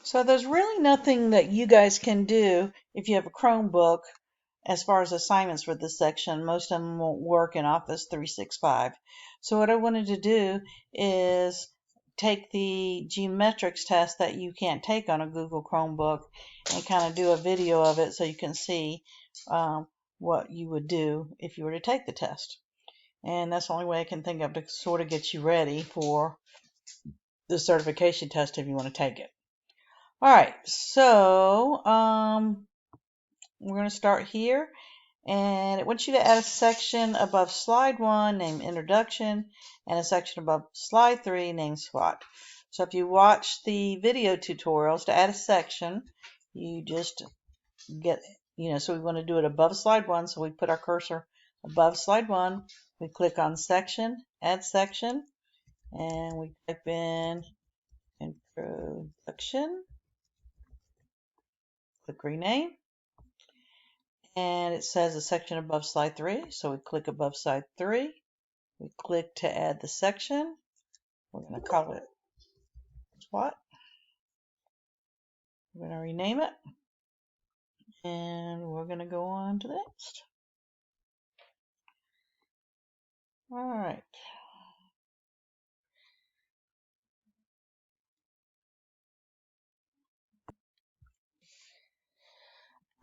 So there's really nothing that you guys can do if you have a Chromebook as far as assignments for this section. Most of them won't work in Office 365. So what I wanted to do is take the GMetrix test that you can't take on a Google Chromebook and kind of do a video of it so you can see what you would do if you were to take the test. And that's the only way I can think of to sort of get you ready for the certification test if you want to take it. All right, so we're going to start here, and it wants you to add a section above slide 1 named Introduction and a section above slide 3 named SWOT. So if you watch the video tutorials to add a section, you just get, so we want to do it above slide 1, so we put our cursor above slide 1, we click on Section, Add Section, and we type in Introduction, click Rename. And it says a section above slide 3, so we click above slide 3. We click to add the section. We're going to call it SWOT. We're going to rename it, and we're going to go on to the next. All right.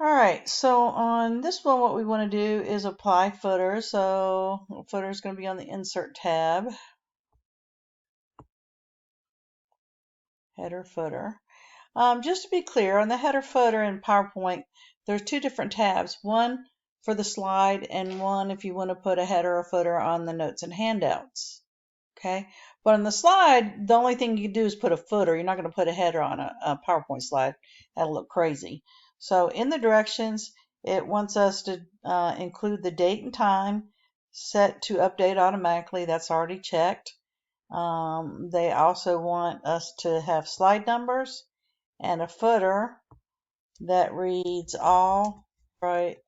All right, so on this one, what we want to do is apply footer. So footer is going to be on the Insert tab. Header, footer. Just to be clear, on the header, footer in PowerPoint, there's two different tabs. One for the slide and one if you want to put a header or footer on the notes and handouts. Okay, but on the slide, the only thing you can do is put a footer. You're not going to put a header on a PowerPoint slide. That'll look crazy. So in the directions, it wants us to include the date and time, set to update automatically. That's already checked. They also want us to have slide numbers and a footer that reads all right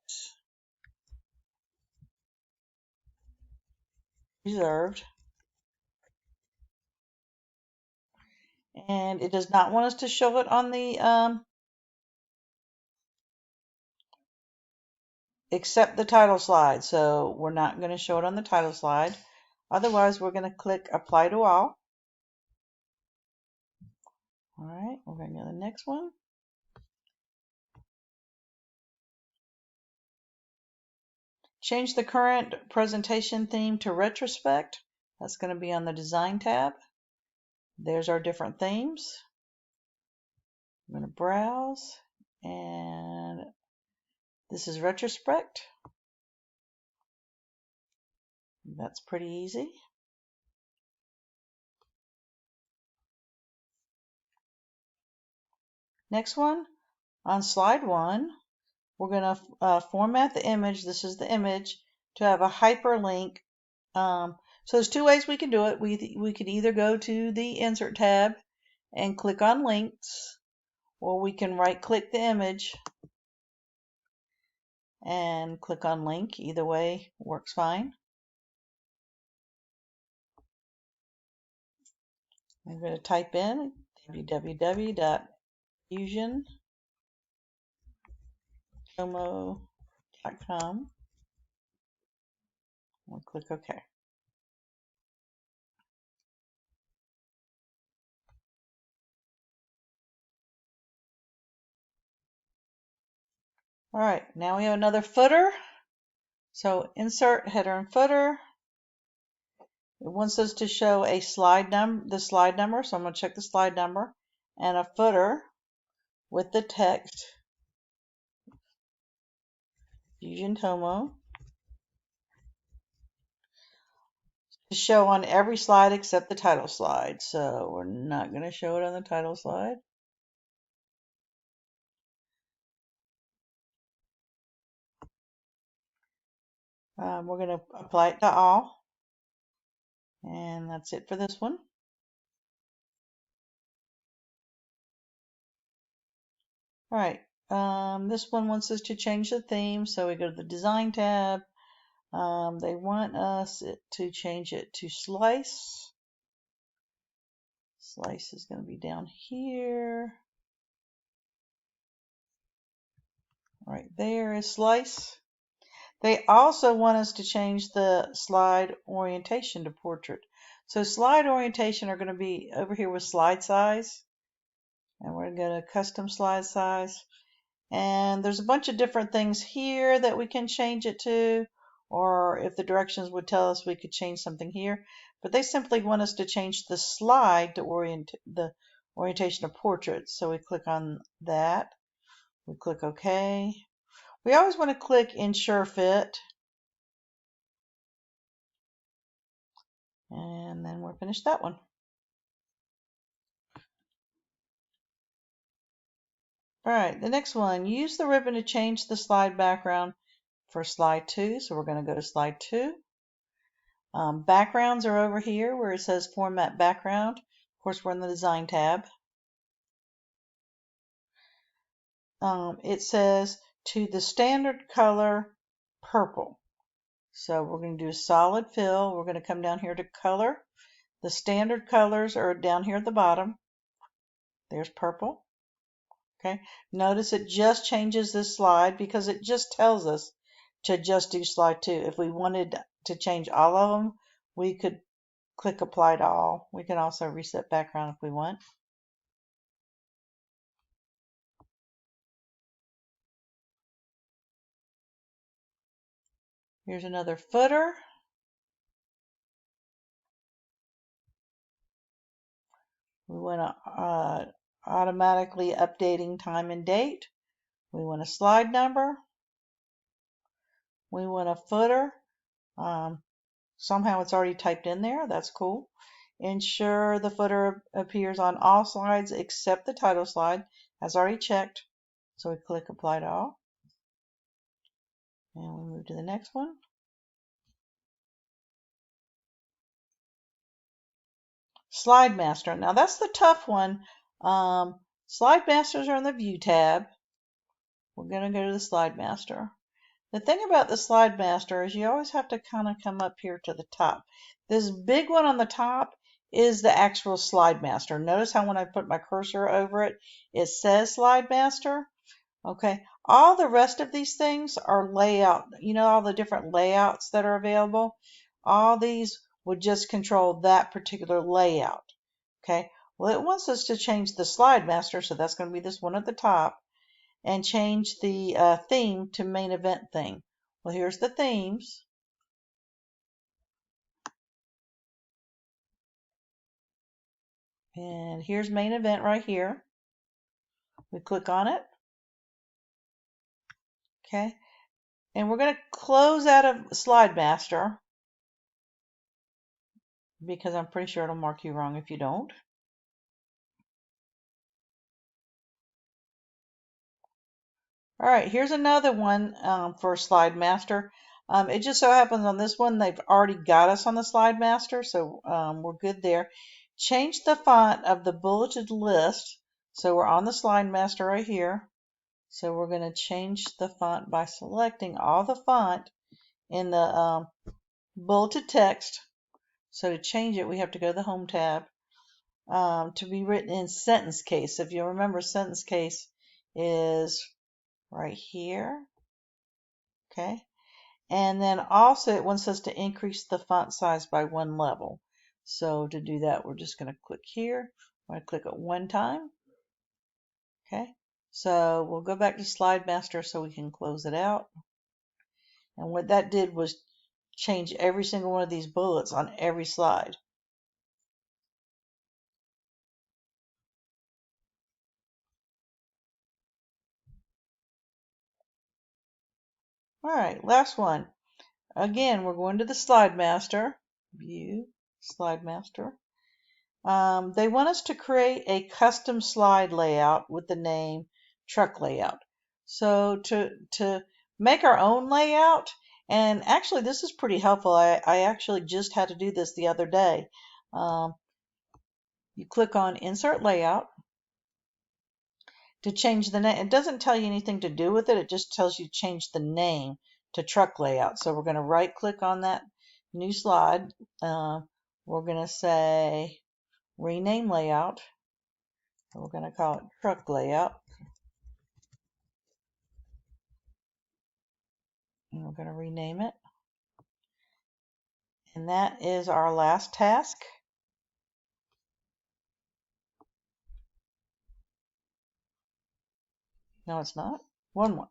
reserved. And it does not want us to show it on the except the title slide. So we're not going to show it on the title slide. Otherwise, we're going to click Apply to All. All right, we're going to go to the next one. Change the current presentation theme to retrospect. That's going to be on the Design tab. There's our different themes. I'm going to browse, and this is retrospect. That's pretty easy. Next one, on slide 1, we're going to format the image. This is the image to have a hyperlink. So there's two ways we can do it. We could either go to the Insert tab and click on Links, or we can right-click the image and click on Link. Either way works fine. I'm going to type in www.fusiontomo.com. We'll click OK. All right, now we have another footer. So insert header and footer. It wants us to show a slide number, so I'm going to check the slide number, and a footer with the text Fusion Tomo to show on every slide except the title slide. So we're not going to show it on the title slide. We're going to apply it to all. And that's it for this one. All right. This one wants us to change the theme. So we go to the Design tab. They want us to change it to Slice. Slice is going to be down here. Right there is slice. They also want us to change the slide orientation to portrait. So slide orientation are going to be over here with slide size. And we're going to go to custom slide size. And there's a bunch of different things here that we can change it to. Or if the directions would tell us we could change something here. But they simply want us to change the slide to the orientation of portrait. So we click on that. We click OK. We always want to click Ensure Fit. And then we're finished that one. All right, the next one, use the ribbon to change the slide background for slide 2. So we're going to go to slide 2. Backgrounds are over here where it says Format Background. Of course, we're in the Design tab. It says to the standard color purple. So we're going to do solid fill. We're going to come down here to color. The standard colors are down here at the bottom. There's purple. Okay. Notice it just changes this slide because it just tells us to just do slide 2. If we wanted to change all of them, we could click apply to all. We can also reset background if we want. Here's another footer. We want to automatically updating time and date. We want a slide number. We want a footer. Somehow it's already typed in there. That's cool. Ensure the footer appears on all slides except the title slide. That's already checked. So we click apply to all. And we move to the next one. Slide Master. Now that's the tough one. Slide Masters are in the View tab. We're going to go to the Slide Master. The thing about the Slide Master is you always have to kind of come up here to the top. This big one on the top is the actual Slide Master. Notice how when I put my cursor over it, it says Slide Master. Okay, all the rest of these things are layout. You know, all the different layouts that are available. All these would just control that particular layout. Okay, well, it wants us to change the Slide Master, so that's going to be this one at the top, and change the theme to main event theme. Well, here's the themes. And here's main event right here. We click on it. Okay, and we're going to close out of Slide Master because I'm pretty sure it'll mark you wrong if you don't. All right, here's another one for Slide Master. It just so happens on this one, they've already got us on the Slide Master, so we're good there. Change the font of the bulleted list. So we're on the Slide Master right here. So we're going to change the font by selecting all the font in the bulleted text. So to change it, we have to go to the Home tab to be written in sentence case. If you remember, sentence case is right here. Okay. And then also it wants us to increase the font size by 1 level. So to do that, we're just going to click here. I'm going to click it 1 time. Okay. So we'll go back to Slide Master so we can close it out. And what that did was change every single one of these bullets on every slide. All right, last one. Again, we're going to the Slide Master. View, Slide Master. They want us to create a custom slide layout with the name Truck Layout. So to make our own layout, and actually this is pretty helpful. I actually just had to do this the other day. You click on Insert Layout to change the name. It doesn't tell you anything to do with it. It just tells you change the name to Truck Layout. So we're going to right click on that new slide. We're going to say Rename Layout. We're going to call it Truck Layout. And we're going to rename it. And that is our last task. No, it's not. One more.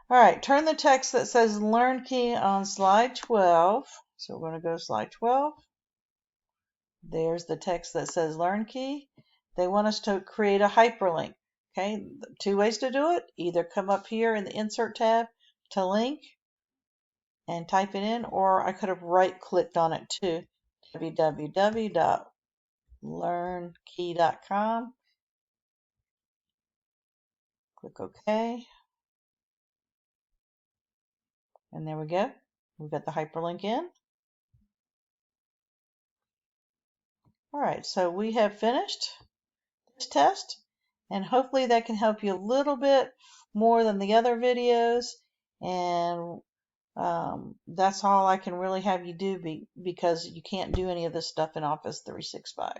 All right, turn the text that says Learn Key on slide 12. So we're going to go to slide 12. There's the text that says Learn Key. They want us to create a hyperlink. Okay, two ways to do it. Either come up here in the Insert tab to link and type it in, or I could have right-clicked on it too. www.learnkey.com. Click OK. And there we go. We've got the hyperlink in. All right, so we have finished this test, and hopefully that can help you a little bit more than the other videos. And that's all I can really have you do because you can't do any of this stuff in Office 365.